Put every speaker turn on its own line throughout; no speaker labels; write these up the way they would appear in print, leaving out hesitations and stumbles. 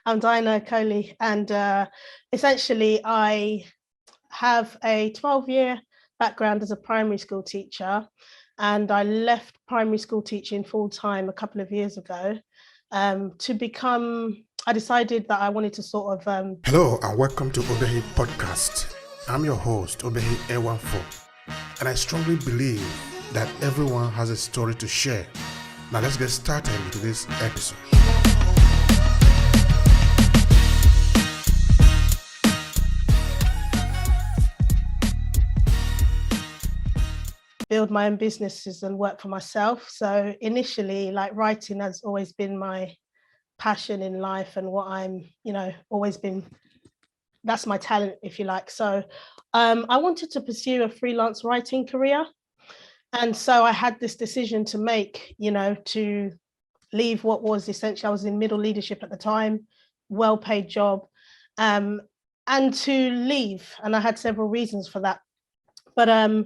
I'm Dinah Okolie, and essentially I have a 12-year background as a primary school teacher, and I left primary school teaching full-time a couple of years ago I decided that I wanted to sort of...
Hello and welcome to Obehi Podcast. I'm your host, Obehi A14, and I strongly believe that everyone has a story to share. Now let's get started into this episode.
Build my own businesses and work for myself. So initially, like, writing has always been my passion in life and what I'm, always been, that's my talent, if you like. So I wanted to pursue a freelance writing career. And so I had this decision to make, to leave what was essentially, I was in middle leadership at the time, well-paid job, and to leave. And I had several reasons for that. But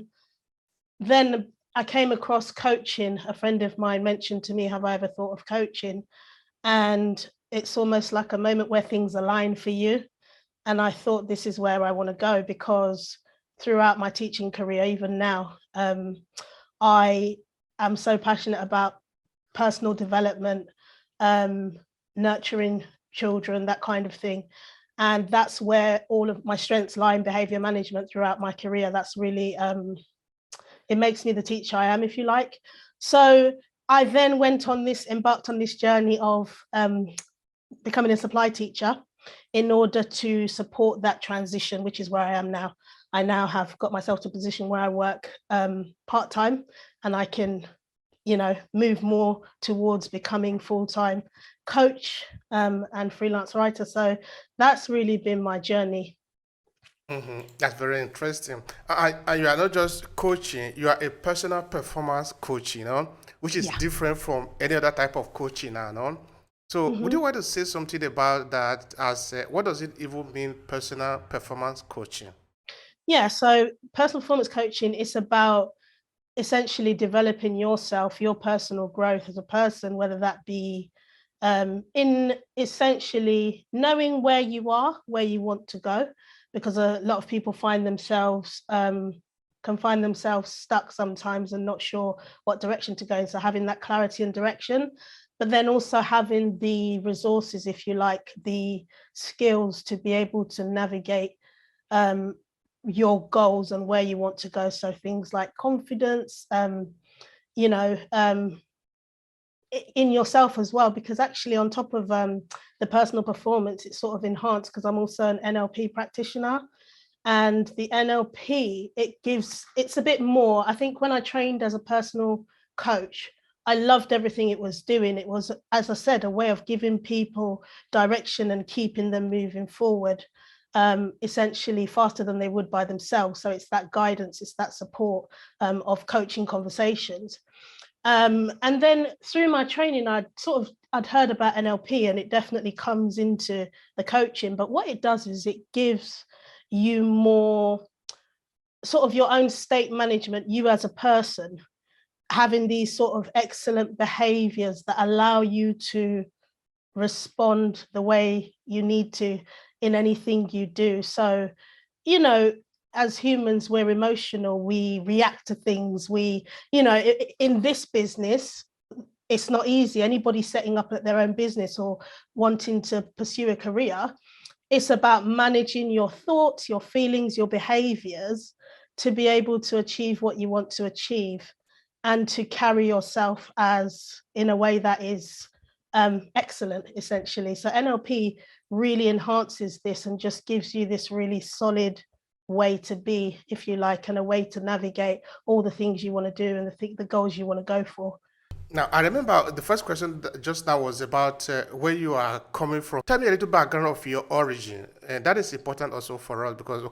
then I came across coaching. A friend of mine mentioned to me, have I ever thought of coaching? And it's almost like a moment where things align for you. And I thought, this is where I want to go, because throughout my teaching career, even now, I am so passionate about personal development, nurturing children, that kind of thing. And that's where all of my strengths lie in behavior management throughout my career. That's really, it makes me the teacher I am, if you like. So I then embarked on this journey of becoming a supply teacher in order to support that transition, which is where I am now. I now have got myself to a position where I work part-time, and I can, move more towards becoming full-time coach and freelance writer. So that's really been my journey.
Mm-hmm. That's very interesting. And you are not just coaching, you are a personal performance coach, which is different from any other type of coaching now. So would you want to say something about that, as what does it even mean, personal performance coaching?
Yeah, so personal performance coaching is about essentially developing yourself, your personal growth as a person, whether that be in essentially knowing where you are, where you want to go, because a lot of people can find themselves stuck sometimes and not sure what direction to go in. So having that clarity and direction, but then also having the resources, if you like, the skills to be able to navigate your goals and where you want to go. So things like confidence, in yourself as well, because actually on top of the personal performance, it's sort of enhanced because I'm also an NLP practitioner. And the NLP, it's a bit more. I think when I trained as a personal coach, I loved everything it was doing. It was, as I said, a way of giving people direction and keeping them moving forward, essentially faster than they would by themselves. So it's that guidance, it's that support of coaching conversations. And then through my training, I'd heard about NLP, and it definitely comes into the coaching. But what it does is it gives you more sort of your own state management, you as a person, having these sort of excellent behaviors that allow you to respond the way you need to in anything you do. So, as humans, we're emotional, we react to things, in this business, it's not easy. Anybody setting up their own business or wanting to pursue a career, it's about managing your thoughts, your feelings, your behaviors to be able to achieve what you want to achieve, and to carry yourself as in a way that is excellent, essentially. So NLP really enhances this and just gives you this really solid way to be, if you like, and a way to navigate all the things you want to do and the goals you want to go for.
Now, I remember the first question just now was about where you are coming from. Tell me a little background of your origin. And that is important also for us because,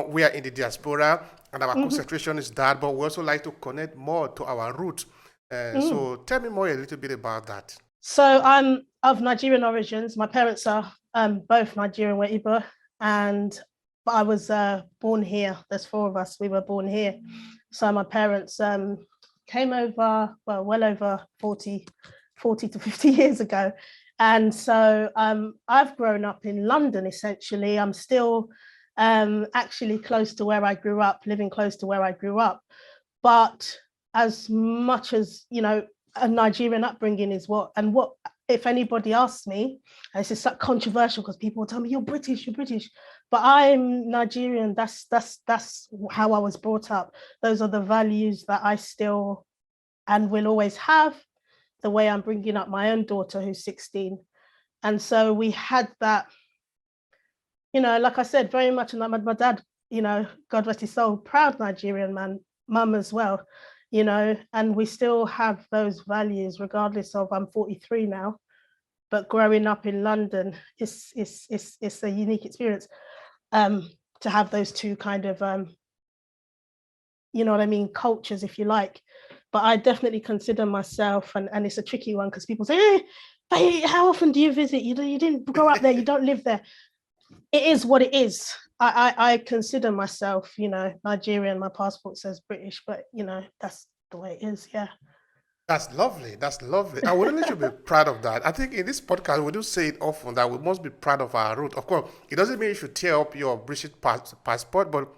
we are in the diaspora and our concentration is that, but we also like to connect more to our roots. So tell me more a little bit about that.
So I'm of Nigerian origins. My parents are both Nigerian, we're Igbo, but I was born here. There's four of us. We were born here. So my parents came over, well over 40 to 50 years ago. And so I've grown up in London, essentially. I'm still actually close to where I grew up, living close to where I grew up. But as much as, you know, a Nigerian upbringing is what, if anybody asks me, and this is so controversial because people will tell me, you're British, but I'm Nigerian. That's how I was brought up. Those are the values that I still and will always have, the way I'm bringing up my own daughter who's 16. And so we had that, you know, like I said, very much, and my dad, you know, God rest his soul, proud Nigerian man, mum as well, you know, and we still have those values regardless of, I'm 43 now, but growing up in London, it's a unique experience to have those two kind of, you know what I mean, cultures, if you like. But I definitely consider myself, and it's a tricky one because people say, hey, how often do you visit? You didn't grow up there, you don't live there. It is what it is. I consider myself, you know, Nigerian. My passport says British, but, you know, that's the way it is. Yeah.
That's lovely. That's lovely. I would really should be proud of that. I think in this podcast, we do say it often that we must be proud of our root. Of course, it doesn't mean you should tear up your British passport, but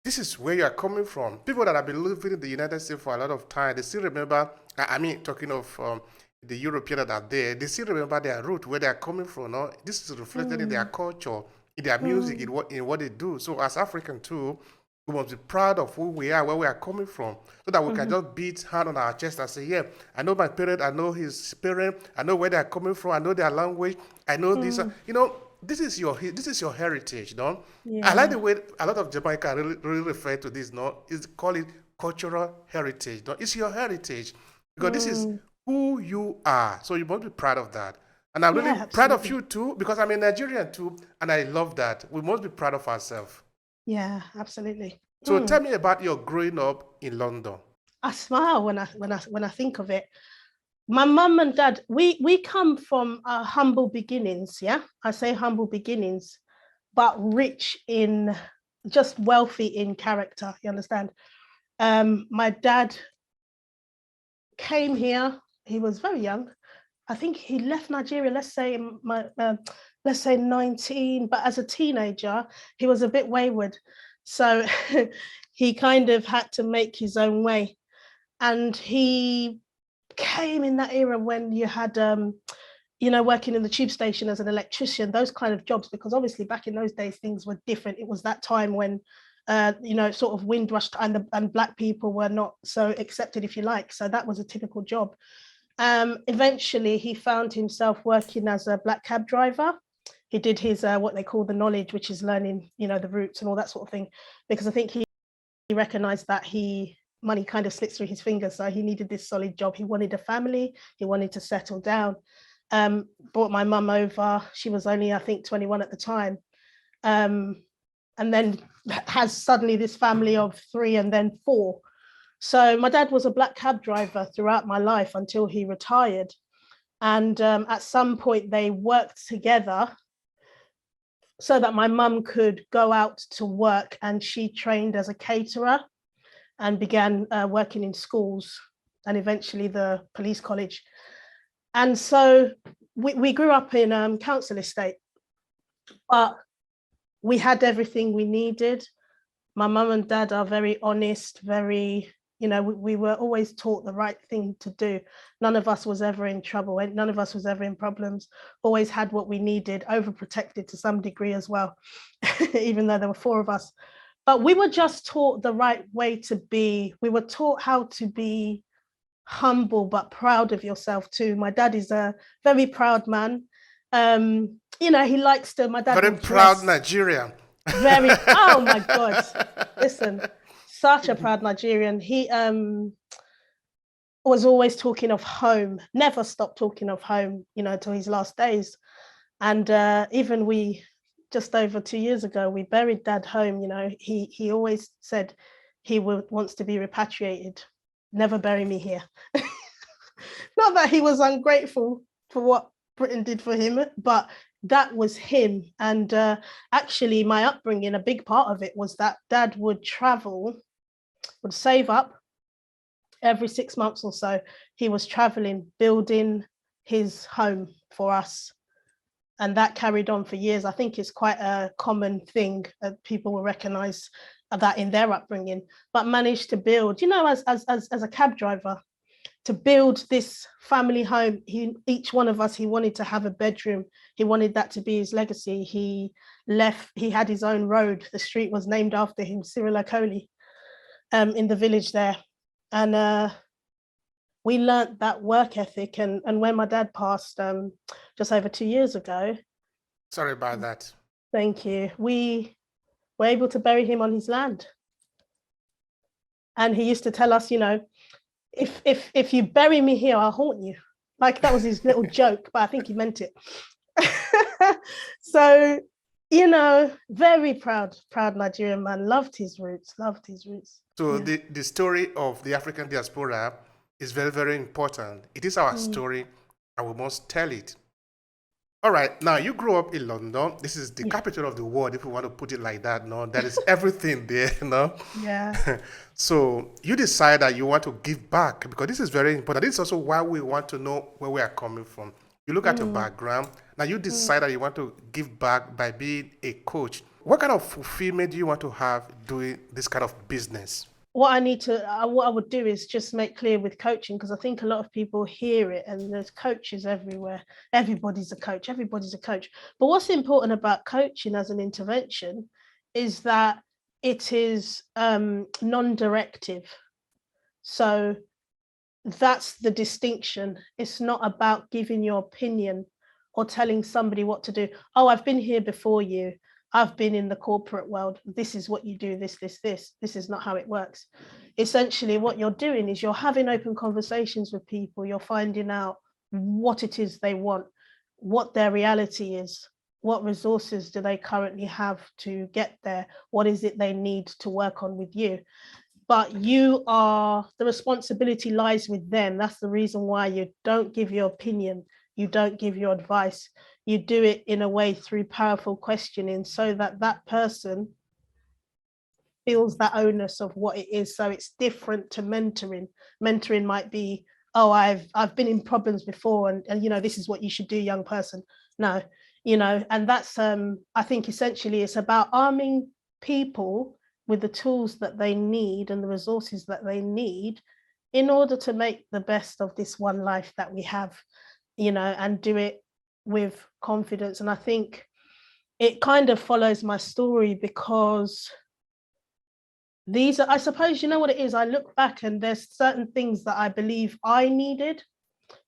this is where you are coming from. People that have been living in the United States for a lot of time, they still remember, I mean, talking of the Europeans that are there, they still remember their root, where they are coming from. No? This is reflected in their culture, in their music, in what they do. So as African too, we must be proud of who we are, where we are coming from, so that we can just beat hand on our chest and say, yeah, I know my parent, I know his parent, I know where they're coming from, I know their language, I know this. You know, this is your heritage, no?
Yeah.
I like the way a lot of Jamaica really refer to this, no? Is call it cultural heritage, no? It's your heritage because this is who you are. So you must be proud of that. And I'm really proud of you too, because I'm a Nigerian too, and I love that. We must be proud of ourselves.
Yeah, absolutely.
So tell me about your growing up in London.
I smile when I think of it. My mum and dad, we come from humble beginnings. Yeah, I say humble beginnings, but rich in, just wealthy in character. You understand? My dad came here. He was very young. I think he left Nigeria. Let's say 19. But as a teenager, he was a bit wayward. So he kind of had to make his own way. And he came in that era when you had, you know, working in the tube station as an electrician, those kind of jobs, because obviously back in those days, things were different. It was that time when, you know, sort of Windrush and Black people were not so accepted, if you like. So that was a typical job. Eventually, he found himself working as a black cab driver. He did his what they call the knowledge, which is learning, you know, the routes and all that sort of thing, because I think he recognized that money kind of slips through his fingers, so he needed this solid job. He wanted a family, he wanted to settle down. Brought my mum over. She was only, I think, 21 at the time, and then has suddenly this family of 3 and then 4. So my dad was a black cab driver throughout my life until he retired. And at some point they worked together so that my mum could go out to work, and she trained as a caterer and began working in schools and eventually the police college. And so we grew up in council estate, but we had everything we needed. My mum and dad are very honest, very, you know, we were always taught the right thing to do. None of us was ever in trouble. None of us was ever in problems. Always had what we needed, overprotected to some degree as well, even though there were 4 of us. But we were just taught the right way to be. We were taught how to be humble, but proud of yourself too. My dad is a very proud man. You know, he likes to, my dad
Very proud Nigerian.
Very, oh my God. Listen, such a proud Nigerian. He was always talking of home, never stopped talking of home, you know, until his last days. And even we, just over 2 years ago, we buried dad home. You know, he always said he wants to be repatriated. Never bury me here. Not that he was ungrateful for what Britain did for him, but that was him. And actually my upbringing, a big part of it was that dad would travel, would save up every 6 months or so. He was traveling, building his home for us. And that carried on for years. I think it's quite a common thing that people will recognize that in their upbringing, but managed to build, as a cab driver, to build this family home. Each one of us, he wanted to have a bedroom. He wanted that to be his legacy. He had his own road. The street was named after him, Dinah Okolie, in the village there. And we learnt that work ethic. And when my dad passed just over 2 years ago.
Sorry about that.
Thank you. We were able to bury him on his land. And he used to tell us, if you bury me here, I'll haunt you. Like, that was his little joke, but I think he meant it. So, very proud Nigerian man, loved his roots.
So the story of the African diaspora is very, very important. It is our story, and we must tell it. All right, now you grew up in London. This is the capital of the world, if we want to put it like that. No, there is everything there,
Yeah.
So you decide that you want to give back, because this is very important. This is also why we want to know where we are coming from. You look at your background. Now you decide that you want to give back by being a coach. What kind of fulfillment do you want to have doing this kind of business?
What I would do is just make clear with coaching, because I think a lot of people hear it and there's coaches everywhere. Everybody's a coach. But what's important about coaching as an intervention is that it is non-directive. So that's the distinction. It's not about giving your opinion or telling somebody what to do. Oh, I've been here before you. I've been in the corporate world. This is what you do, this. This is not how it works. Essentially, what you're doing is you're having open conversations with people. You're finding out what it is they want, what their reality is, what resources do they currently have to get there, what is it they need to work on with you. But the responsibility lies with them. That's the reason why you don't give your opinion, you don't give your advice. You do it in a way through powerful questioning, so that that person feels that onus of what it is. So it's different to mentoring. Mentoring might be, oh, I've been in problems before, and this is what you should do, young person. No, and that's I think essentially it's about arming people with the tools that they need and the resources that they need in order to make the best of this one life that we have, and do it with confidence. And I think it kind of follows my story, because these are, I suppose, what it is, I look back and there's certain things that I believe I needed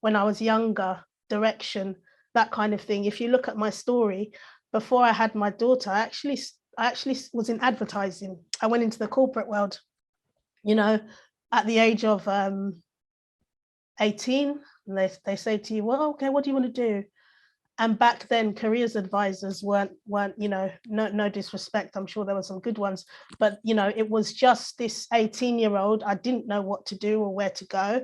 when I was younger, direction, that kind of thing. If you look at my story, before I had my daughter, I actually was in advertising. I went into the corporate world, at the age of 18, and they say to you, well, okay, what do you want to do? And back then, careers advisors weren't no disrespect, I'm sure there were some good ones, but it was just this 18-year-old. I didn't know what to do or where to go.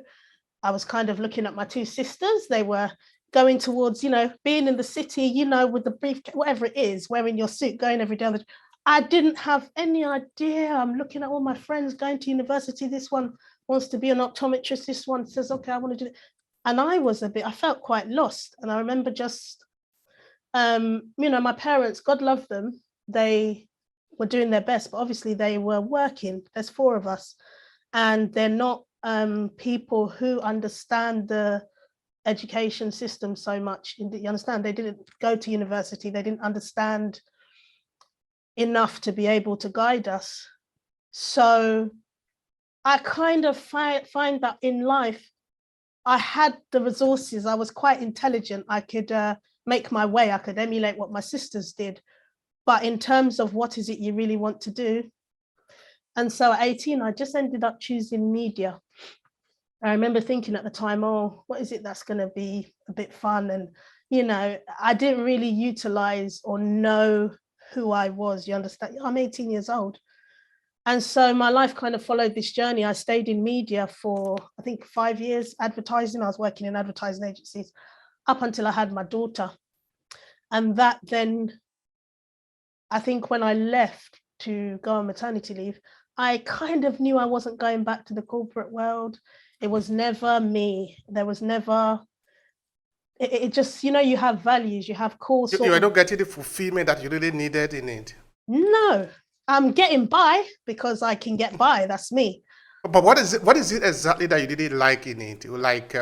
I was kind of looking at my two sisters. They were going towards, being in the city, with the brief, whatever it is, wearing your suit, going every day. I didn't have any idea. I'm looking at all my friends going to university. This one wants to be an optometrist. This one says, okay, I want to do it. And I felt quite lost. And I remember just, my parents, God love them, they were doing their best, but obviously they were working. There's 4 of us, and they're not people who understand the education system so much. You understand? They didn't go to university. They didn't understand enough to be able to guide us. So I kind of find that in life, I had the resources. I was quite intelligent. I could make my way. I could emulate what my sisters did. But in terms of what is it you really want to do? And so at 18, I just ended up choosing media. I remember thinking at the time, oh, what is it that's going to be a bit fun? And, I didn't really utilize or know who I was. You understand? I'm 18 years old. And so my life kind of followed this journey. I stayed in media for, I think, 5 years, advertising. I was working in advertising agencies up until I had my daughter. And that then, I think when I left to go on maternity leave, I kind of knew I wasn't going back to the corporate world. It was never me. It it just, you have values, you have core
You
sort
are
of.
not getting the fulfillment that you really needed in it.
No, I'm getting by because I can get by. That's me.
But what is it? What is it exactly that you didn't like in it? Like,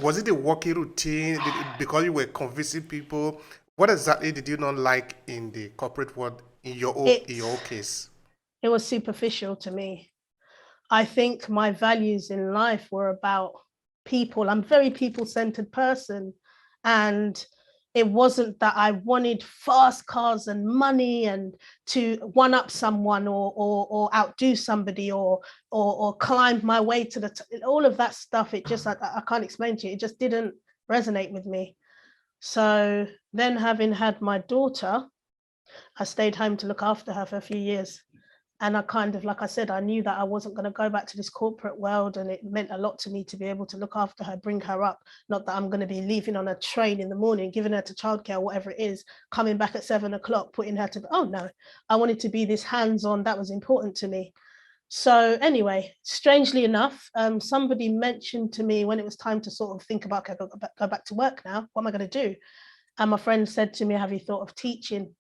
was it a working routine? Because you were convincing people? What exactly did you not like in the corporate world in your case?
It was superficial to me. I think my values in life were about people. I'm a very people-centered person. And it wasn't that I wanted fast cars and money and to one up someone or outdo somebody or climb my way to all of that stuff. It just, I can't explain to you. It just didn't resonate with me. So then, having had my daughter, I stayed home to look after her for a few years. And I kind of, like I said, I knew that I wasn't going to go back to this corporate world, and it meant a lot to me to be able to look after her, bring her up. Not that I'm going to be leaving on a train in the morning, giving her to childcare, whatever it is, coming back at 7 o'clock, putting her to, oh no, I wanted to be this hands-on. That was important to me. So anyway, strangely enough, somebody mentioned to me when it was time to sort of think about, okay, go back to work now, what am I going to do? And my friend said to me, have you thought of teaching?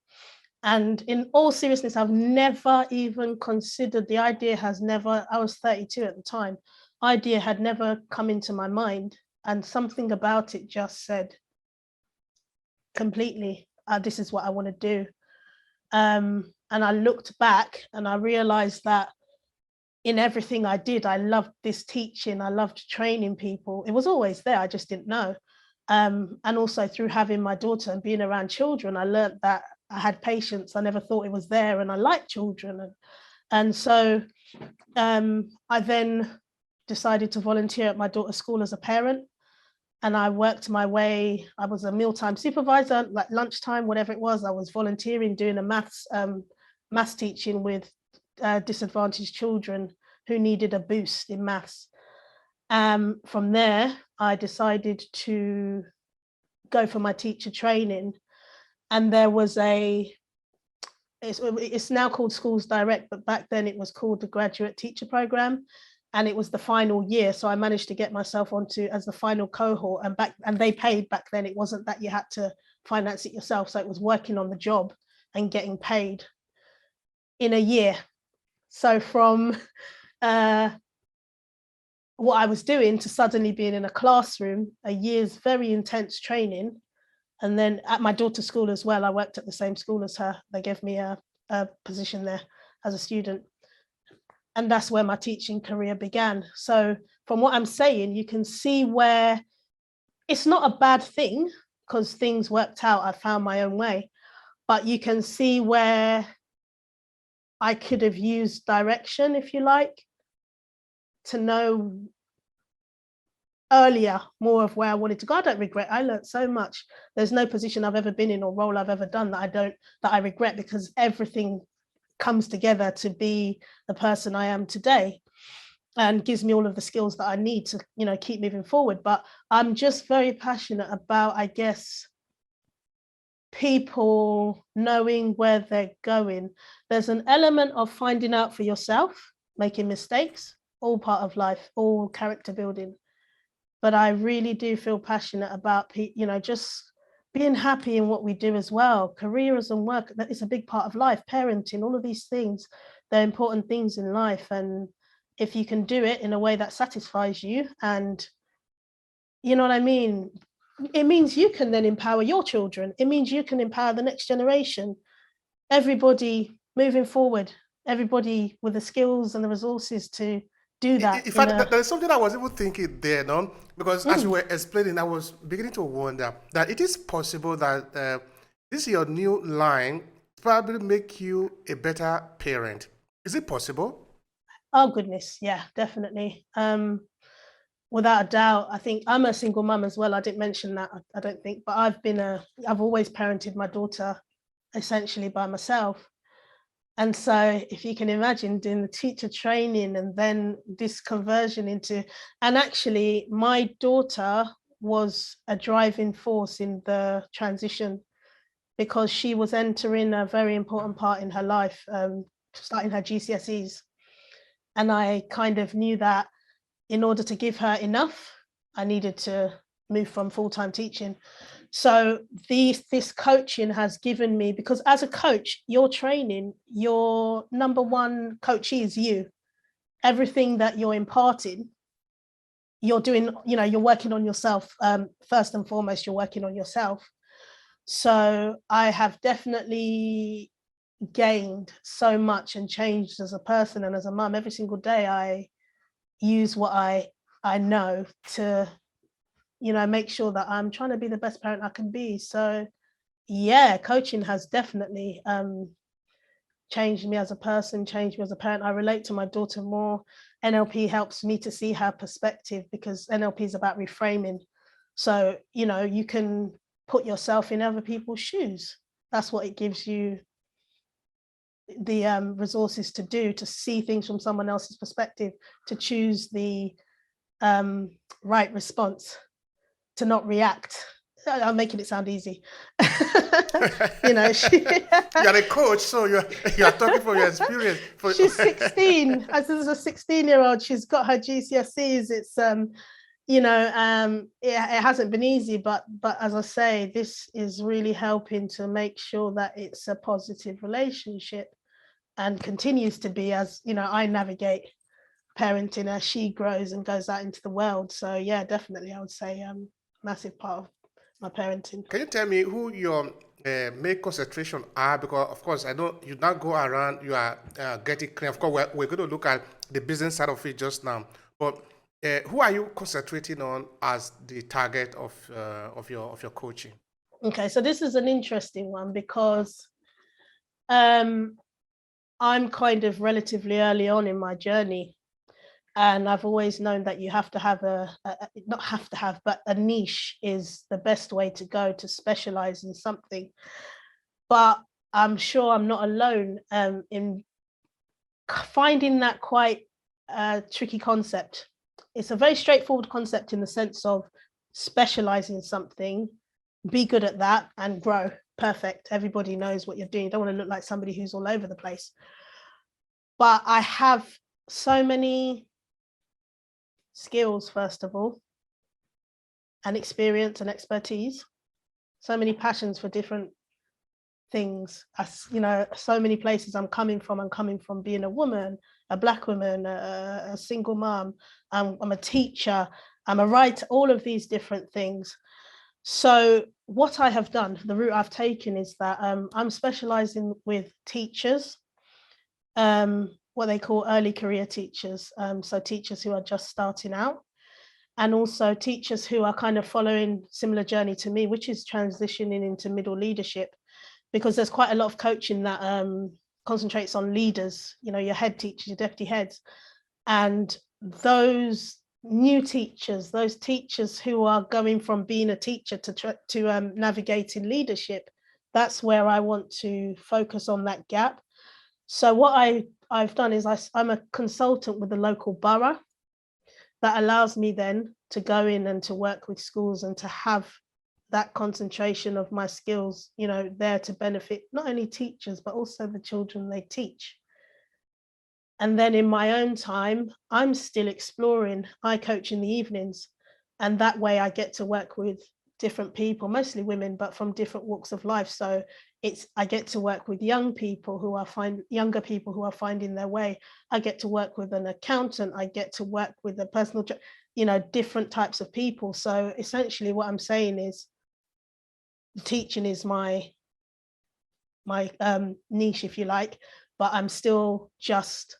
And in all seriousness, I've never even considered, the idea has never, I was 32 at the time, idea had never come into my mind. And something about it just said completely, this is what I want to do. And I looked back and I realized that in everything I did, I loved this teaching. I loved training people. It was always there. I just didn't know. And also through having my daughter and being around children, I learned that I had patience. I never thought it was there, and I liked children. And so I then decided to volunteer at my daughter's school as a parent. And I worked my way. I was a mealtime supervisor, like lunchtime, whatever it was. I was volunteering, doing a maths teaching with disadvantaged children who needed a boost in maths. From there, I decided to go for my teacher training. And there was it's now called Schools Direct, but back then it was called the Graduate Teacher Program. And it was the final year. So I managed to get myself onto as the final cohort, and they paid back then. It wasn't that you had to finance it yourself. So it was working on the job and getting paid in a year. So from what I was doing to suddenly being in a classroom, a year's very intense training. And then at my daughter's school as well, I worked at the same school as her. They gave me a position there as a student. And that's where my teaching career began. So from what I'm saying, you can see where it's not a bad thing because things worked out. I found my own way. But you can see where I could have used direction, if you like, to know earlier more of where I wanted to go. I don't regret. I learned so much. There's no position I've ever been in or role I've ever done that I regret, because everything comes together to be the person I am today and gives me all of the skills that I need to, keep moving forward. But I'm just very passionate about, I guess, people knowing where they're going. There's an element of finding out for yourself, making mistakes, all part of life, all character building. But I really do feel passionate about, just being happy in what we do as well. Careers and work, that is a big part of life. Parenting, all of these things, they're important things in life. And if you can do it in a way that satisfies you, and you know what I mean, it means you can then empower your children. It means you can empower the next generation. Everybody moving forward, everybody with the skills and the resources to do that.
In fact, there is something I was even thinking there, no? Because as you were explaining, I was beginning to wonder that it is possible that this your new line probably make you a better parent. Is it possible?
Oh goodness, yeah, definitely. Without a doubt. I think I'm a single mum as well. I didn't mention that, I don't think, but I've always parented my daughter essentially by myself. And so if you can imagine doing the teacher training and then this conversion into, and actually my daughter was a driving force in the transition, because she was entering a very important part in her life, starting her GCSEs. And I kind of knew that in order to give her enough, I needed to moved from full-time teaching. So this coaching has given me, because as a coach, your training, your number one coachee is you. Everything that you're imparting, you're doing, you're working on yourself. First and foremost, you're working on yourself. So I have definitely gained so much and changed as a person and as a mum. Every single day I use what I know to, make sure that I'm trying to be the best parent I can be. So yeah, coaching has definitely changed me as a person, changed me as a parent. I relate to my daughter more. NLP helps me to see her perspective, because NLP is about reframing. So, you can put yourself in other people's shoes. That's what it gives you the resources to do, to see things from someone else's perspective, to choose the right response, to not react. I'm making it sound easy.
You're a coach, so you're talking from your experience.
She's 16. As a 16-year-old, she's got her GCSEs. It's it hasn't been easy, but as I say, this is really helping to make sure that it's a positive relationship, and continues to be, as I navigate parenting as she grows and goes out into the world. So yeah, definitely I would say massive part of my parenting.
Can you tell me who your main concentration are? Because of course I know you not go around, you are getting clear. Of course we're going to look at the business side of it just now, but who are you concentrating on as the target of your coaching?
Okay, so this is an interesting one, because I'm kind of relatively early on in my journey, and I've always known that you have to have but a niche is the best way to go, to specialize in something. But I'm sure I'm not alone in finding that quite a tricky concept. It's a very straightforward concept in the sense of specialize in something, be good at that, and grow. Perfect. Everybody knows what you're doing. You don't want to look like somebody who's all over the place. But I have so many skills, first of all, and experience and expertise, so many passions for different things. As so many places I'm coming from being a woman, a Black woman, a single mom. I'm a teacher, I'm a writer, all of these different things. So what I have done, the route I've taken, is that I'm specializing with teachers, what they call early career teachers. So teachers who are just starting out, and also teachers who are kind of following similar journey to me, which is transitioning into middle leadership, because there's quite a lot of coaching that concentrates on leaders, your head teachers, your deputy heads, and those new teachers, those teachers who are going from being a teacher to navigating leadership. That's where I want to focus on that gap. So what I've done is I'm a consultant with the local borough. That allows me then to go in and to work with schools and to have that concentration of my skills, there to benefit not only teachers, but also the children they teach. And then in my own time, I'm still exploring. I coach in the evenings, and that way I get to work with different people, mostly women, but from different walks of life. So I get to work with younger people who are finding their way. I get to work with an accountant. I get to work with a personal, different types of people. So essentially what I'm saying is teaching is my niche, if you like, but I'm still just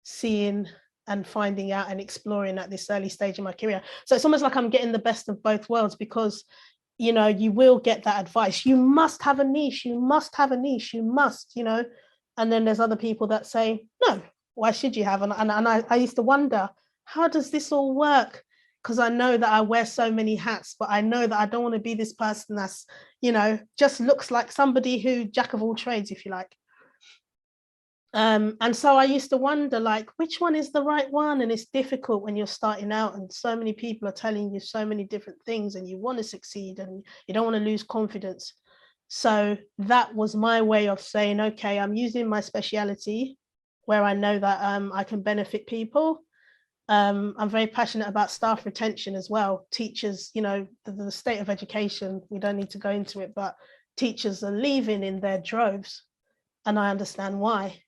seeing and finding out and exploring at this early stage in my career. So it's almost like I'm getting the best of both worlds, because you will get that advice, you must have a niche, you must, and then there's other people that say, no, why should you have? And I used to wonder, how does this all work? Because I know that I wear so many hats, but I know that I don't want to be this person that's just looks like somebody who jack of all trades, if you like. And so I used to wonder, like, which one is the right one? And it's difficult when you're starting out and so many people are telling you so many different things, and you want to succeed and you don't want to lose confidence. So that was my way of saying, okay, I'm using my speciality where I know that I can benefit people, I'm very passionate about staff retention as well. Teachers, the state of education, we don't need to go into it, but teachers are leaving in their droves, and I understand why.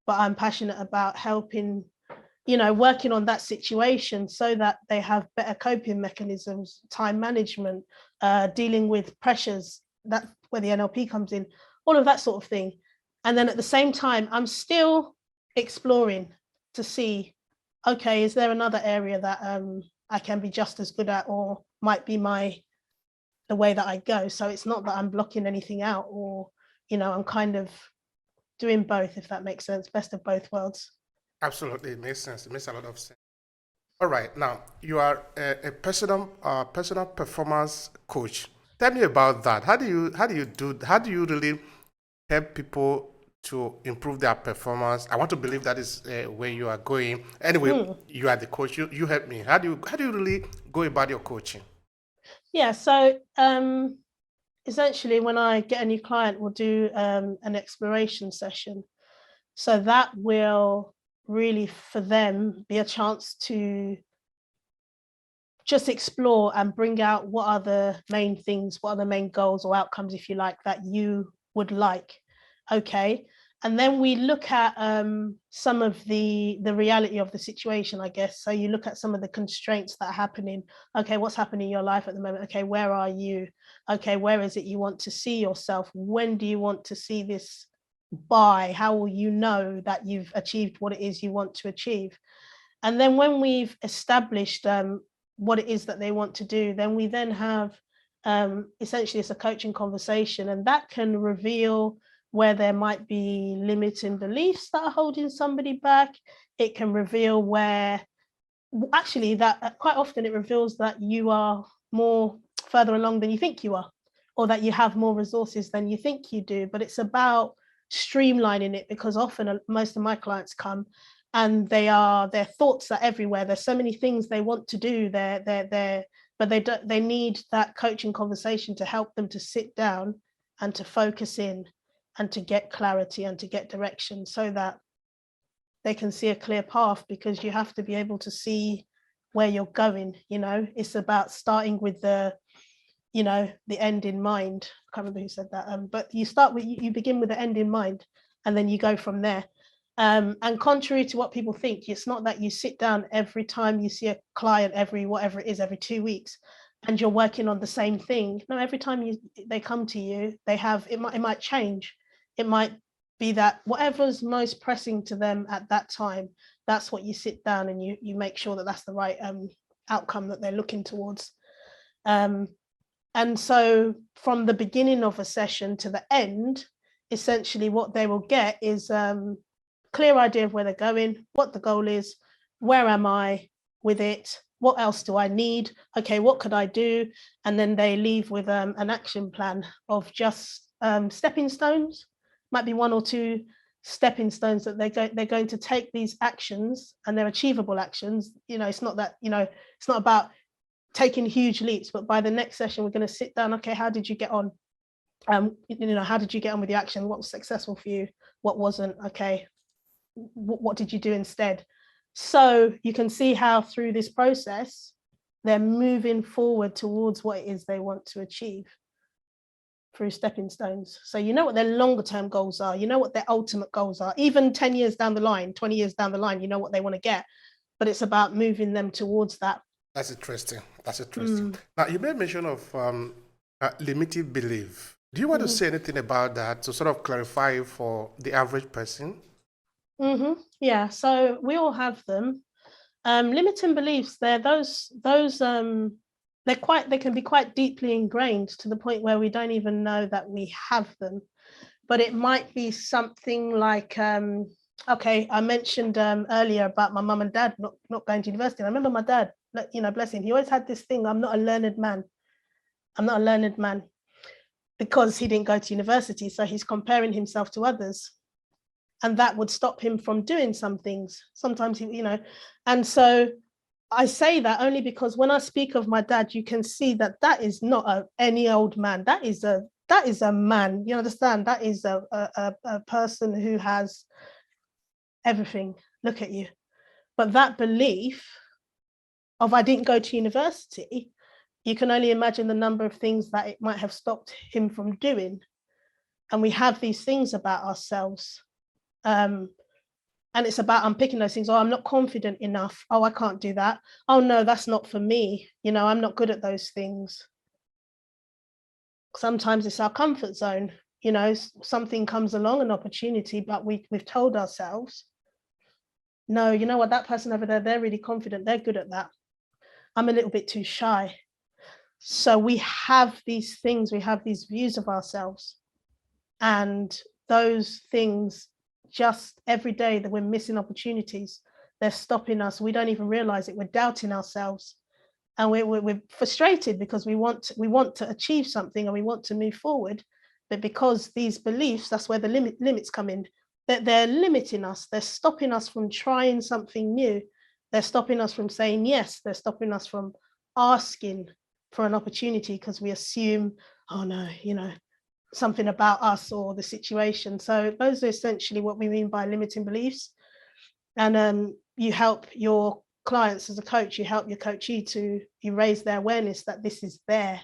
But I'm passionate about helping, working on that situation so that they have better coping mechanisms, time management, dealing with pressures. That's where the NLP comes in, all of that sort of thing. And then at the same time, I'm still exploring to see, okay, is there another area that I can be just as good at, or might be the way that I go? So it's not that I'm blocking anything out, or, I'm kind of doing both, if that makes sense, best of both worlds.
Absolutely, it makes sense. It makes a lot of sense. All right, now you are a personal performance coach. Tell me about that. How do you really help people to improve their performance? I want to believe that is where you are going. Anyway, you are the coach. You help me. How do you really go about your coaching?
Yeah, so essentially, when I get a new client, we'll do an exploration session. So that will really, for them, be a chance to just explore and bring out what are the main things, what are the main goals or outcomes, if you like, that you would like. Okay. And then we look at some of the reality of the situation, I guess. So you look at some of the constraints that are happening. Okay, what's happening in your life at the moment? Okay, where are you? Okay, where is it you want to see yourself? When do you want to see this by? How will you know that you've achieved what it is you want to achieve? And then when we've established what it is that they want to do, then we then have essentially it's a coaching conversation, and that can reveal where there might be limiting beliefs that are holding somebody back. It can reveal where actually that quite often it reveals that you are more further along than you think you are, or that you have more resources than you think you do. But it's about streamlining it, because often most of my clients come and their thoughts are everywhere. There's so many things they want to do. But they need that coaching conversation to help them to sit down and to focus in and to get clarity and to get direction, so that they can see a clear path, because you have to be able to see where you're going. It's about starting with the end in mind. I can't remember who said that, but you begin with the end in mind, and then you go from there. And contrary to what people think, it's not that you sit down every time you see a client, every 2 weeks, and you're working on the same thing. No, every time they come to you, it might change. It might be that whatever's most pressing to them at that time, that's what you sit down and you make sure that that's the right outcome that they're looking towards. And so from the beginning of a session to the end, essentially what they will get is clear idea of where they're going, what the goal is, where am I with it, what else do I need, okay, what could I do? And then they leave with an action plan of just stepping stones. Might be 1 or 2 stepping stones that they're going to take these actions, and they're achievable actions. It's not that, it's not about taking huge leaps, but by the next session, we're going to sit down. Okay, how did you get on? How did you get on with the action? What was successful for you? What wasn't? Okay, what did you do instead? So you can see how through this process, they're moving forward towards what it is they want to achieve through stepping stones. So what their longer term goals are, what their ultimate goals are, even 10 years down the line, 20 years down the line, what they want to get, but it's about moving them towards that.
That's interesting. Now, you made mention of limited belief. Do you want to say anything about that to sort of clarify for the average person?
Yeah, so we all have them. Limiting beliefs, they're those they can be quite deeply ingrained to the point where we don't even know that we have them. But it might be something like okay, I mentioned earlier about my mum and dad not going to university. I remember my dad, bless him, he always had this thing, I'm not a learned man, because he didn't go to university. So he's comparing himself to others, and that would stop him from doing some things. Sometimes and so I say that only because when I speak of my dad, you can see that is not any old man. That is a man. You understand? That is a person who has everything. Look at you. But that belief of I didn't go to university, you can only imagine the number of things that it might have stopped him from doing. And we have these things about ourselves. And it's about unpicking those things. Oh, I'm not confident enough. Oh, I can't do that. Oh, no, that's not for me. I'm not good at those things. Sometimes it's our comfort zone. Something comes along, an opportunity, but we've told ourselves, no, you know what, that person over there, they're really confident. They're good at that. I'm a little bit too shy. So we have these things, we have these views of ourselves. And those things, just every day that we're missing opportunities, they're stopping us. We don't even realize it. We're doubting ourselves. And we're frustrated because we want to achieve something and we want to move forward. But because these beliefs, that's where the limits come in. They're limiting us. They're stopping us from trying something new. They're stopping us from saying yes. They're stopping us from asking for an opportunity because we assume, oh no, something about us or the situation. So those are essentially what we mean by limiting beliefs. And you help your clients as a coach, you help your coachee to raise their awareness that this is there.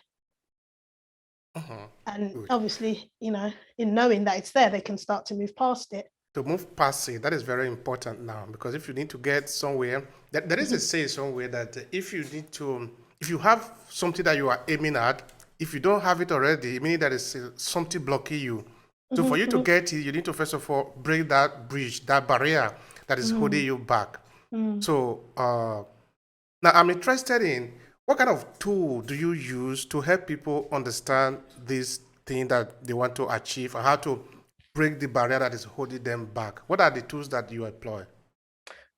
And
Good.
obviously, in knowing that it's there, they can start to move past it.
To move past it, that is very important now, because if you need to get somewhere, there is a say somewhere that if you have something that you are aiming at, if you don't have it already, meaning that is something blocking you. So for you to get it, you need to first of all break that bridge, that barrier that is holding you back. So now I'm interested in what kind of tool do you use to help people understand this thing that they want to achieve and how to break the barrier that is holding them back? What are the tools that you employ?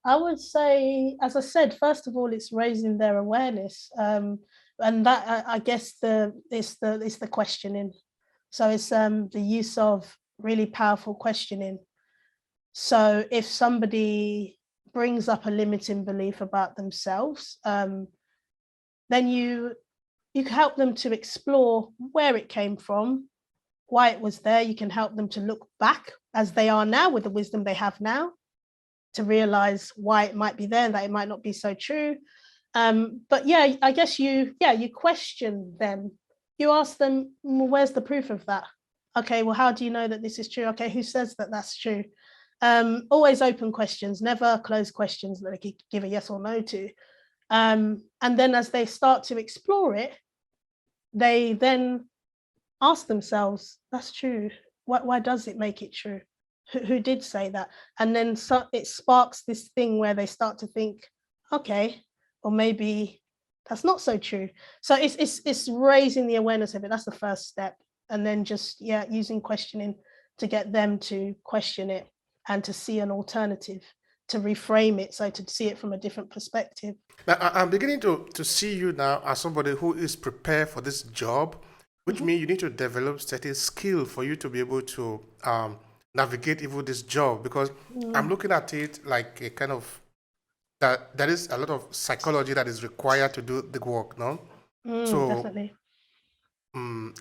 I would say, as I said, first of all, it's raising their awareness, and that I guess it's the questioning. So it's the use of really powerful questioning. So if somebody brings up a limiting belief about themselves, then you can help them to explore where it came from, why it was there. You can help them to look back as they are now with the wisdom they have now to realize why it might be there and that it might not be so true. But yeah, I guess you question them. You ask them, well, where's the proof of that? Okay, well, how do you know that this is true? Okay, who says that that's true? Always open questions, never closed questions that they could give a yes or no to. And then as they start to explore it, they then ask themselves, that's true. Why does it make it true? Who did say that? And then it sparks this thing where they start to think, okay, or maybe that's not so true. So it's raising the awareness of it. That's the first step. And then just, using questioning to get them to question it and to see an alternative, to reframe it, so to see it from a different perspective.
Now, I'm beginning to see you now as somebody who is prepared for this job, which means you need to develop certain skill for you to be able to navigate even this job, because I'm looking at it like a kind of that there is a lot of psychology that is required to do the work, no? So
Definitely.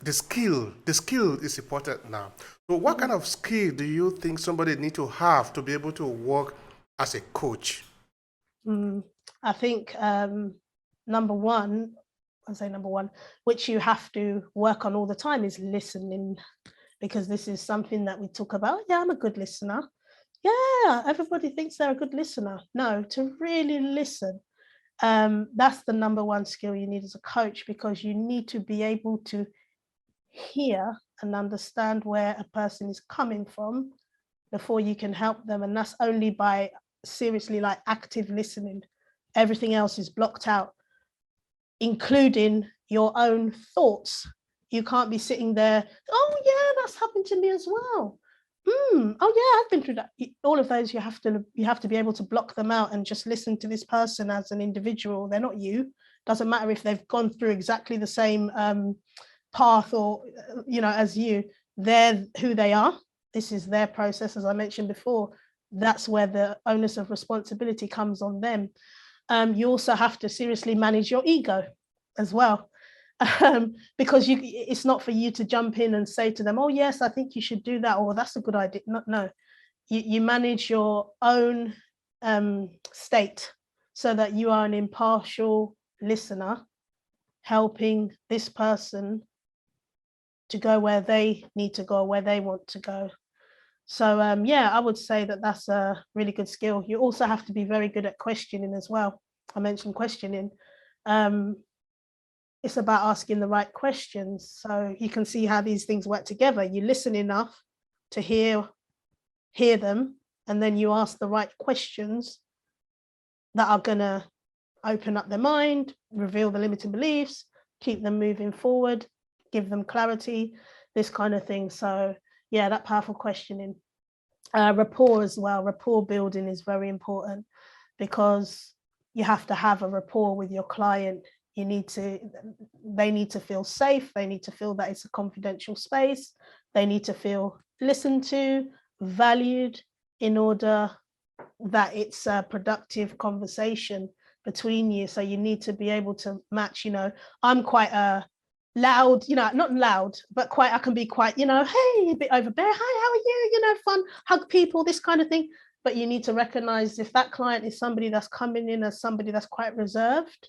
the skill is important now. So what kind of skill do you think somebody need to have to be able to work as a coach?
I think number one, which you have to work on all the time, is listening, because this is something that we talk about. Yeah, I'm a good listener. Yeah, everybody thinks they're a good listener. No, to really listen. That's the number one skill you need as a coach, because you need to be able to hear and understand where a person is coming from before you can help them. And that's only by seriously like active listening. Everything else is blocked out, including your own thoughts. You can't be sitting there, oh yeah, that's happened to me as well. Oh yeah, I've been through that. All of those, you have to be able to block them out and just listen to this person as an individual. They're not you. Doesn't matter if they've gone through exactly the same path or as you. They're who they are. This is their process, as I mentioned before. That's where the onus of responsibility comes on them. You also have to seriously manage your ego as well. Because it's not for you to jump in and say to them, oh yes, I think you should do that, or that's a good idea. No, you manage your own state. so that you are an impartial listener, helping this person to go where they need to go, where they want to go. So yeah, I would say that that's a really good skill. You also have to be very good at questioning as well. I mentioned questioning. It's about asking the right questions. So you can see how these things work together. You listen enough to hear them, and then you ask the right questions that are going to open up their mind, reveal the limiting beliefs, keep them moving forward, give them clarity, this kind of thing. So yeah, that powerful questioning. Rapport as well. Rapport building is very important, because you have to have a rapport with your client. They need to feel safe. They need to feel that it's a confidential space. They need to feel listened to, valued, in order that it's a productive conversation between you. So you need to be able to match, I'm quite a loud, not loud, but I can be quite, hey, a bit overbearing. Hi, how are you? Fun, hug people, this kind of thing. But you need to recognize if that client is somebody that's coming in as somebody that's quite reserved,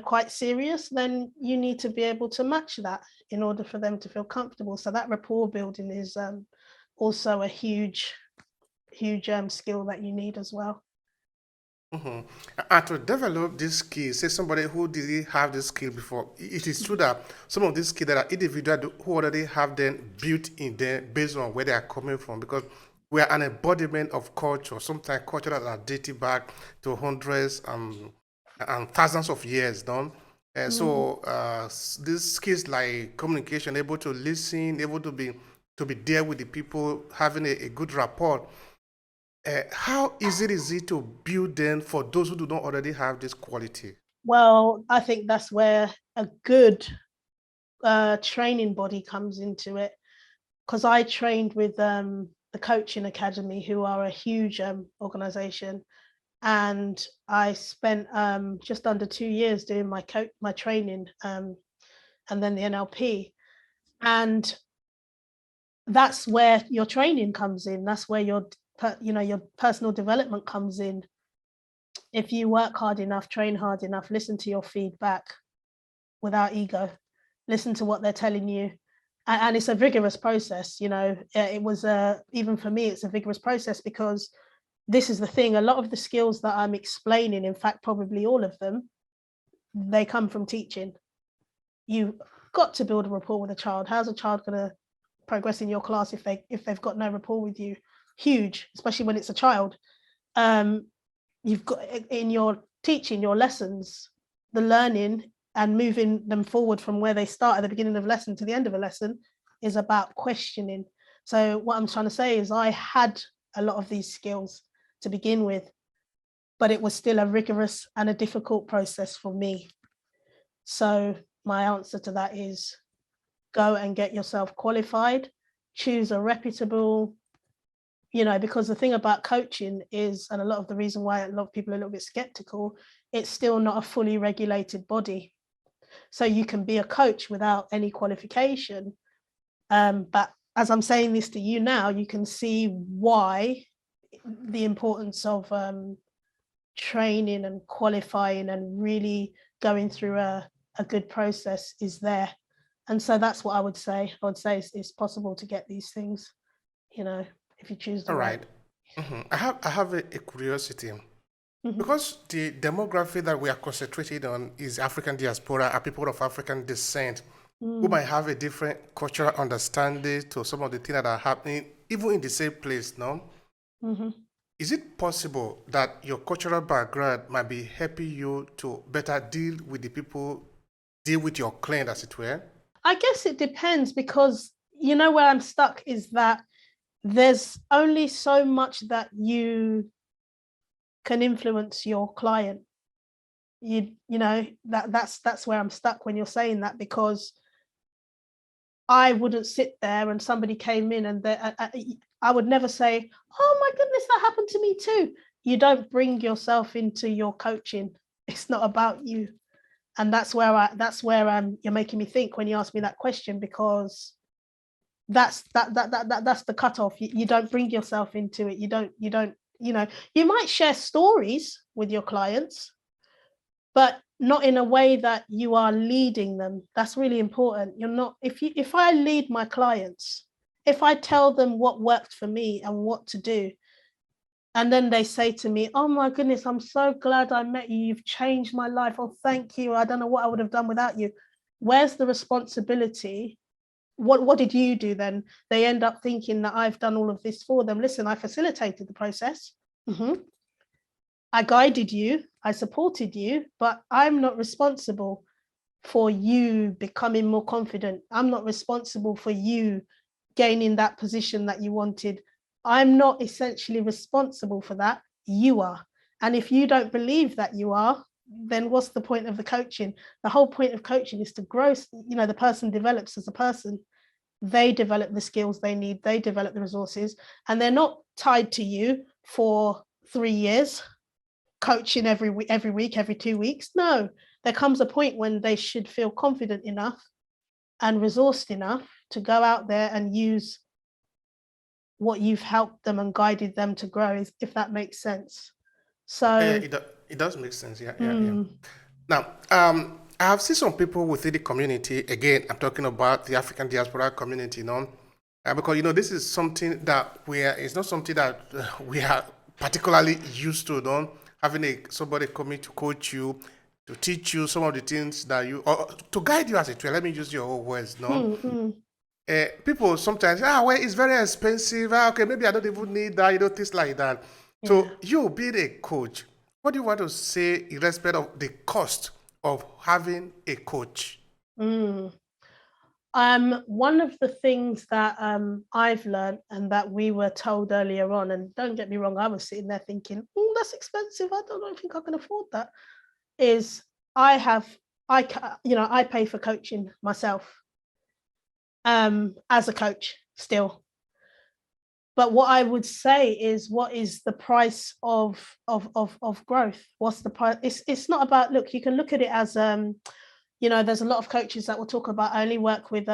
quite serious, then you need to be able to match that in order for them to feel comfortable. So that rapport building is also a huge skill that you need as well.
Mm-hmm. And to develop this skill, say somebody who didn't have this skill before, it is true that some of these skills that are individual who already have them built in them based on where they are coming from, because we are an embodiment of culture. Sometimes culture that are dating back to hundreds and thousands of years, done. So these skills like communication, able to listen, able to be there with the people, having a good rapport. How easy is it to build them for those who do not already have this quality?
Well, I think that's where a good training body comes into it, because I trained with the Coaching Academy, who are a huge organization, and I spent just under 2 years doing my training, and then the NLP, and that's where your training comes in. That's where your personal development comes in. If you work hard enough, train hard enough, listen to your feedback without ego, listen to what they're telling you. And it's a vigorous process. It was even for me, it's a vigorous process, because this is the thing. A lot of the skills that I'm explaining, in fact, probably all of them, they come from teaching. You've got to build a rapport with a child. How's a child going to progress in your class if they've got no rapport with you? Huge, especially when it's a child. You've got in your teaching, your lessons, the learning and moving them forward from where they start at the beginning of a lesson to the end of a lesson is about questioning. So what I'm trying to say is I had a lot of these skills to begin with, but it was still a rigorous and a difficult process for me. So my answer to that is go and get yourself qualified, choose a reputable, because the thing about coaching is, and a lot of the reason why a lot of people are a little bit skeptical, it's still not a fully regulated body. So you can be a coach without any qualification. But as I'm saying this to you now, you can see why the importance of training and qualifying and really going through a good process is there. And so that's what I would say. I would say it's possible to get these things, if you choose the
All
right.
right. I have a curiosity.
Mhm.
Because the demography that we are concentrated on is African diaspora and people of African descent who might have a different cultural understanding to some of the things that are happening, even in the same place, no?
Mhm.
Is it possible that your cultural background might be helping you to better deal with the people, deal with your client, as it were?
I guess it depends, because where I'm stuck is that there's only so much that you can influence your client. That's where I'm stuck when you're saying that, because I wouldn't sit there and somebody came in and I would never say, oh my goodness, that happened to me too. You don't bring yourself into your coaching. It's not about you. And that's where you're making me think when you ask me that question, because that's the cutoff. You don't bring yourself into it. You don't, you might share stories, with your clients, but not in a way that you are leading them. That's really important. You're not, if I lead my clients, if I tell them what worked for me and what to do, and then they say to me, oh my goodness, I'm so glad I met you. You've changed my life. Oh, thank you. I don't know what I would have done without you. Where's the responsibility? What did you do then? They end up thinking that I've done all of this for them. Listen, I facilitated the process. I guided you, I supported you, but I'm not responsible for you becoming more confident. I'm not responsible for you gaining that position that you wanted. I'm not essentially responsible for that. You are. And if you don't believe that you are, then what's the point of the coaching? The whole point of coaching is to grow. The person develops as a person. They develop the skills they need. They develop the resources, and they're not tied to you for 3 years, coaching every week, every 2 weeks. No, there comes a point when they should feel confident enough and resourced enough to go out there and use what you've helped them and guided them to grow, if that makes sense. So
it does make sense. Yeah. Now, I have seen some people within the community. Again, I'm talking about the African diaspora community, because this is something that it's not something that we are particularly used to, having somebody coming to coach you, to teach you some of the things that or to guide you as a trainer. Let me use your own words, people sometimes, well, it's very expensive. Okay, maybe I don't even need that, things like that. Yeah. So you being a coach, what do you want to say in respect of the cost of having a coach?
One of the things that I've learned and that we were told earlier on, and don't get me wrong, I was sitting there thinking, that's expensive. I don't think I can afford that. Is I pay for coaching myself as a coach still. But what I would say is, what is the price of growth? What's the price? It's not about, look, you can look at it as there's a lot of coaches that will talk about, I only work with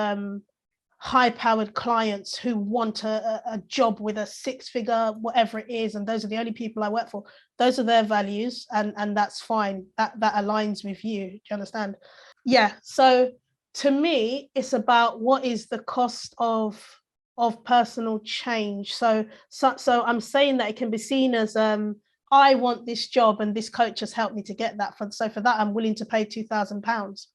high-powered clients who want a job with a 6-figure, whatever it is, and those are the only people I work for. Those are their values, and that's fine. That aligns with you. Do you understand? Yeah. So to me, it's about what is the cost of personal change. So I'm saying that it can be seen as I want this job and this coach has helped me to get that. So for that, I'm willing to pay £2,000.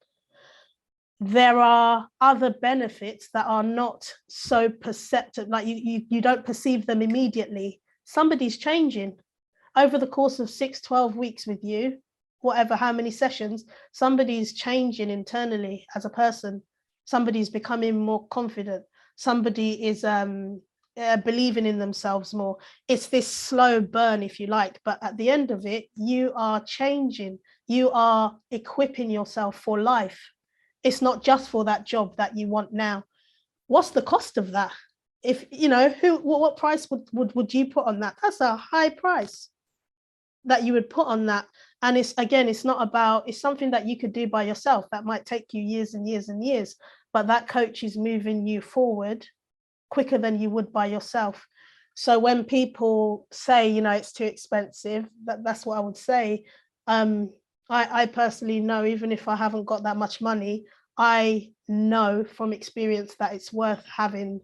There are other benefits that are not so perceptive, like you don't perceive them immediately. Somebody's changing over the course of 6-12 weeks with you, whatever, how many sessions, somebody's changing internally as a person. Somebody's becoming more confident. Somebody is believing in themselves more. It's this slow burn, if you like, but at the end of it, you are changing. You are equipping yourself for life. It's not just for that job that you want now. What's the cost of that? If what price would you put on that? That's a high price that you would put on that. And it's not about, it's something that you could do by yourself. That might take you years and years and years, but that coach is moving you forward quicker than you would by yourself. So when people say, it's too expensive, that's what I would say. I personally know, even if I haven't got that much money, I know from experience that it's worth having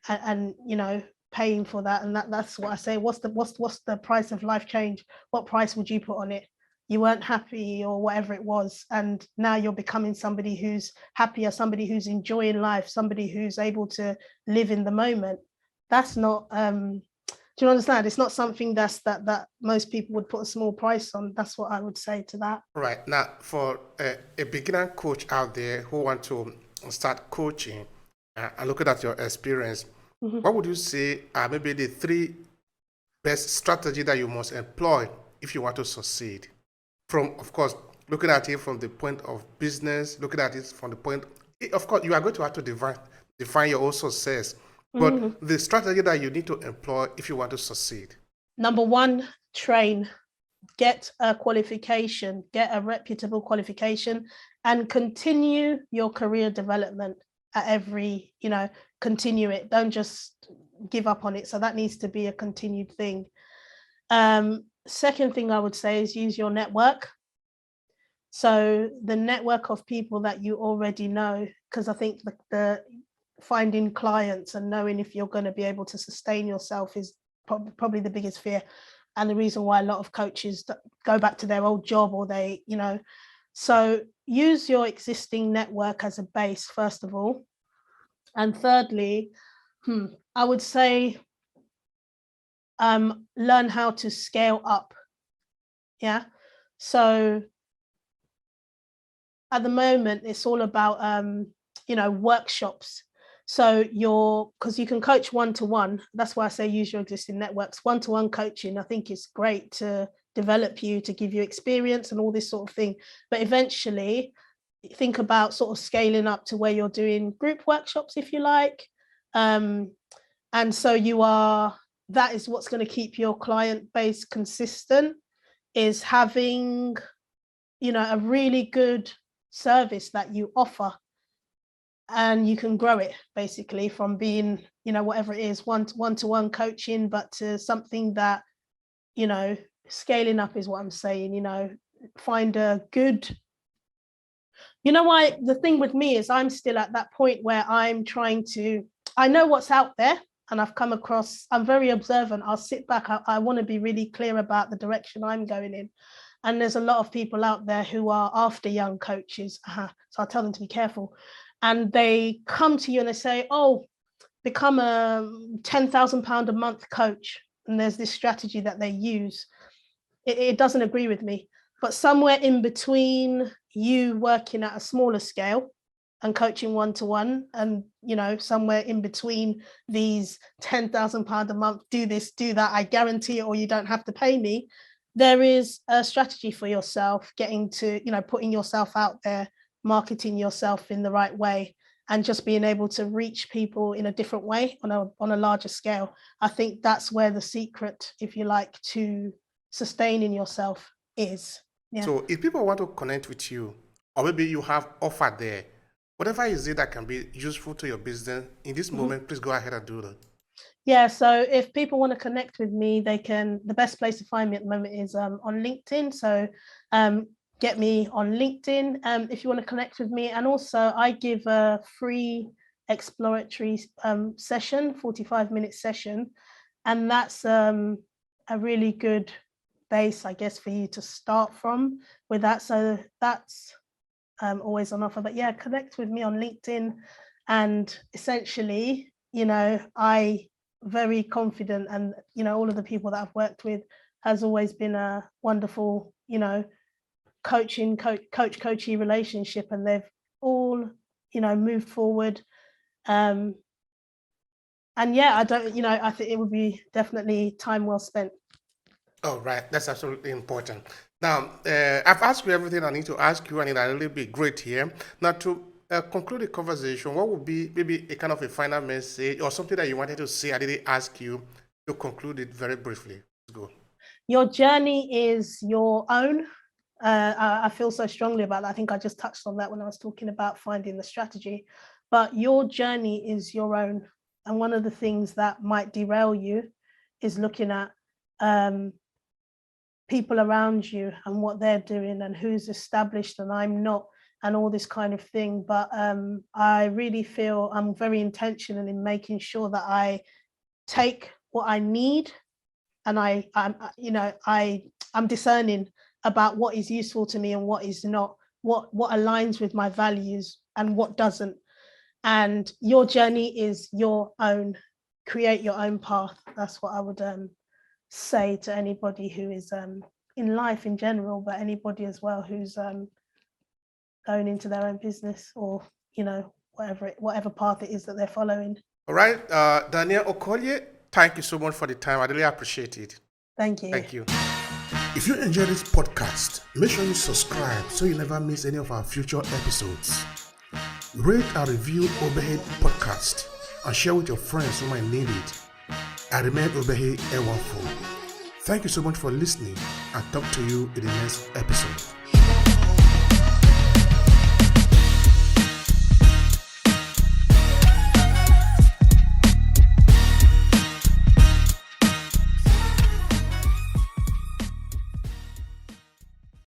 and paying for that. And that's what I say. What's the price of life change? What price would you put on it? You weren't happy or whatever it was, and now you're becoming somebody who's happier, somebody who's enjoying life, somebody who's able to live in the moment. That's not do you understand? It's not something that most people would put a small price on. That's what I would say to that.
Right. Now, for a beginner coach out there who want to start coaching and looking at your experience, what would you say are maybe the 3 best strategies that you must employ if you want to succeed? From, of course, looking at it from the point of business, looking at it from the point, of course, you are going to have to define your own success. But the strategy that you need to employ if you want to succeed.
Number 1, train. Get a qualification, get a reputable qualification, and continue your career development at every, continue it. Don't just give up on it. So that needs to be a continued thing. second thing I would say is use your network. So the network of people that you already know, because I think the finding clients and knowing if you're going to be able to sustain yourself is probably the biggest fear, and the reason why a lot of coaches go back to their old job, or they, so use your existing network as a base, first of all. And thirdly, I would say learn how to scale up. Yeah. So at the moment, it's all about, workshops. So because you can coach one-to-one. That's why I say use your existing networks. One-to-one coaching, I think, is great to develop you, to give you experience and all this sort of thing. But eventually, think about sort of scaling up to where you're doing group workshops, if you like. And so that is what's going to keep your client base consistent, is having, a really good service that you offer, and you can grow it basically from being, whatever it is, one-to-one coaching, but to something that, scaling up is what I'm saying. Find a good, why the thing with me is I'm still at that point where I know what's out there, and I'm very observant. I'll sit back. I want to be really clear about the direction I'm going in. And there's a lot of people out there who are after young coaches. So I tell them to be careful. And they come to you and they say, oh, become a £10,000 a month coach. And there's this strategy that they use. It doesn't agree with me. But somewhere in between you working at a smaller scale and coaching one-to-one, and, somewhere in between these £10,000 a month, do this, do that, I guarantee it, or you don't have to pay me. There is a strategy for yourself, getting to, putting yourself out there, marketing yourself in the right way, and just being able to reach people in a different way on a larger scale. I think that's where the secret, if you like, to sustaining yourself is. Yeah.
So if people want to connect with you, or maybe you have offer there, whatever is it that can be useful to your business in this moment, please go ahead and do that.
Yeah, so if people want to connect with me, the best place to find me at the moment is on LinkedIn. So get me on LinkedIn if you want to connect with me. And also I give a free exploratory session, 45-minute session. And that's a really good base, I guess, for you to start from with that. So that's always on offer. But yeah, connect with me on LinkedIn. And essentially, I very confident, and all of the people that I've worked with has always been a wonderful coachee relationship, and they've all moved forward, and yeah, I think it would be definitely time well spent.
Oh, right, that's absolutely important. Now I've asked you everything I need to ask you, and it'll really be great here. Now, to conclude the conversation, what would be maybe a kind of a final message or something that you wanted to say I didn't ask you, to conclude it very briefly? Let's go.
Your journey is your own. I feel so strongly about that. I think I just touched on that when I was talking about finding the strategy, but your journey is your own. And one of the things that might derail you is looking at people around you and what they're doing and who's established and I'm not, and all this kind of thing. But I really feel I'm very intentional in making sure that I take what I need, and I'm discerning about what is useful to me and what is not, what aligns with my values and what doesn't. And your journey is your own. Create your own path. That's what I would say to anybody who is in life in general, but anybody as well who's going into their own business, or whatever path it is that they're following.
All right, Dinah Okolie, thank you so much for the time. I really appreciate it.
Thank you.
Thank you. If you enjoy this podcast, make sure you subscribe so you never miss any of our future episodes. Rate and review Obehi Podcast and share with your friends who might need it. I remain Obehi Ewafo. Thank you so much for listening, and talk to you in the next episode.